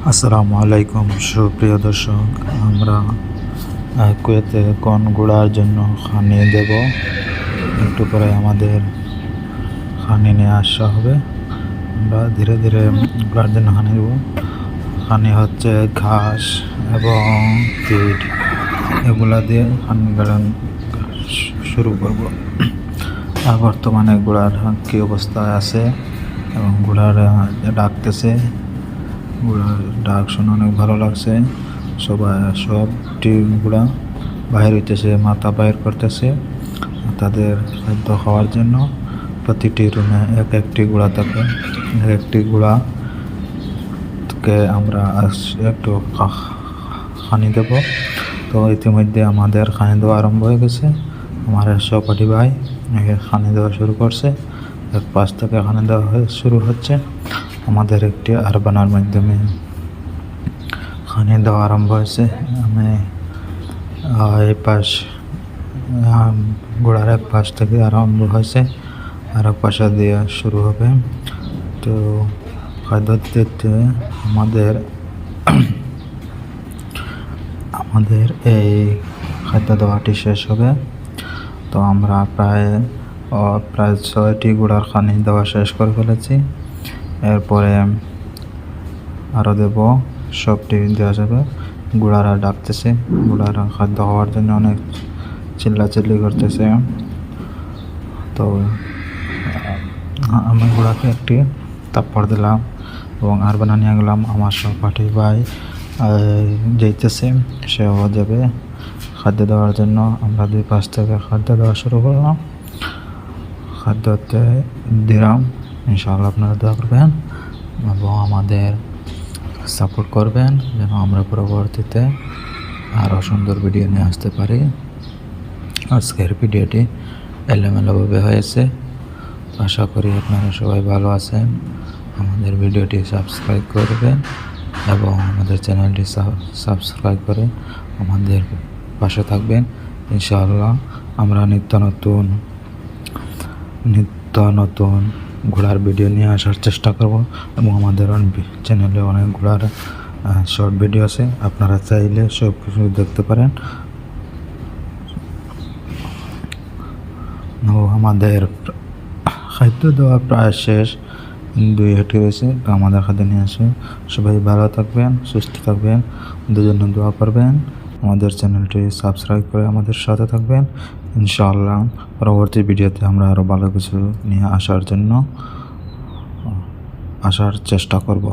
আসসালামু আলাইকুম সুপ্রিয় দর্শক, আমরা কুয়েতে কোন ঘোড়ার জন্য খানি দেব। একটু পরে আমাদের খানি নিয়ে আসা হবে। আমরা ধীরে ধীরে ঘোড়ার জন্য খানি দেব। খানি হচ্ছে ঘাস এবং ফিড, এগুলা দিয়ে খানি গাড়ান শুরু করব। আর বর্তমানে ঘোড়ার কী অবস্থায় আছে এবং ঘোড়ার ডাকতেছে, ঘোড়ার ডাক শুনে অনেক ভালো লাগছে। সবটি ঘোড়া বাহির হইতেছে, মাথা বাহির করতেছে তাদের খাদ্য খাওয়ার জন্য। প্রতিটি রুমে এক একটি ঘোড়া থাকে। এক একটি ঘোড়াকে আমরা একটু খানি দেব। তো ইতিমধ্যে আমাদের খানি দেওয়া আরম্ভ হয়ে গেছে। আমার সহপাঠী ভাই খানি দেওয়া শুরু করছে। এক পাশ থেকে খানি দেওয়া শুরু হচ্ছে। আমাদের একটি আরবানার মাধ্যমে খানি দেওয়া আরম্ভ হয়েছে। আমি এই পাশ গোড়ার এক পাশ থেকে আরম্ভ হয়েছে, আর এক পাশে দিয়ে শুরু হবে। তো খাদ্য দিতে আমাদের এই খাদ্য দেওয়াটি শেষ হবে। তো আমরা প্রায় 6টি ঘোড়ার খানি দেওয়া শেষ করে ফেলেছি। এরপরে আরও দেব, সবটি দেওয়া যাবে। ঘোড়ারা ডাকতেছে, ঘোড়ারা খাদ্য খাওয়ার জন্য অনেক চিল্লাচিল্লি করতেছে। তো আমি ঘোড়াকে একটি থাপ্পড় দিলাম এবং আর বানিয়ে গেলাম। আমার সহপাঠী ভাই যাইতেছে, সেও যাবে খাদ্য দেওয়ার জন্য। আমরা দুই পাশ থেকে খাদ্য দেওয়া শুরু করলাম। খাদ্যতে দিলাম। ইনশাআল্লাহ আপনারা দোয়া করবেন এবং আমাদের সাপোর্ট করবেন যেন আমরা পরবর্তীতে আরও সুন্দর ভিডিও নিয়ে আসতে পারি। আজকের ভিডিওটি এলোমেলোভাবে হয়েছে। আশা করি আপনারা সবাই ভালো আছেন। আমাদের ভিডিওটি সাবস্ক্রাইব করবেন এবং আমাদের চ্যানেলটি সাবস্ক্রাইব করে আমাদের পাশে থাকবেন। ইনশাআল্লাহ আমরা নিত্য নতুন ঘোড়ার ভিডিও নিয়ে আসার চেষ্টা করব এবং আমাদের চ্যানেলে অনেক ঘোড়ার শর্ট ভিডিও আছে, আপনারা চাইলে সব কিছু দেখতে পারেন। আমাদের খাদ্য দেওয়া প্রায় শেষ, 2 রয়েছে। তো আমাদের খাদ্য নিয়ে আসে। সবাই ভালো থাকবেন, সুস্থ থাকবেন, ওদের জন্য দোয়া করবেন। আমাদের চ্যানেলটি সাবস্ক্রাইব করে আমাদের সাথে থাকবেন। ইনশাআল্লাহ পরবর্তী ভিডিওতে আমরা আরও ভালো কিছু নিয়ে আসার চেষ্টা করব।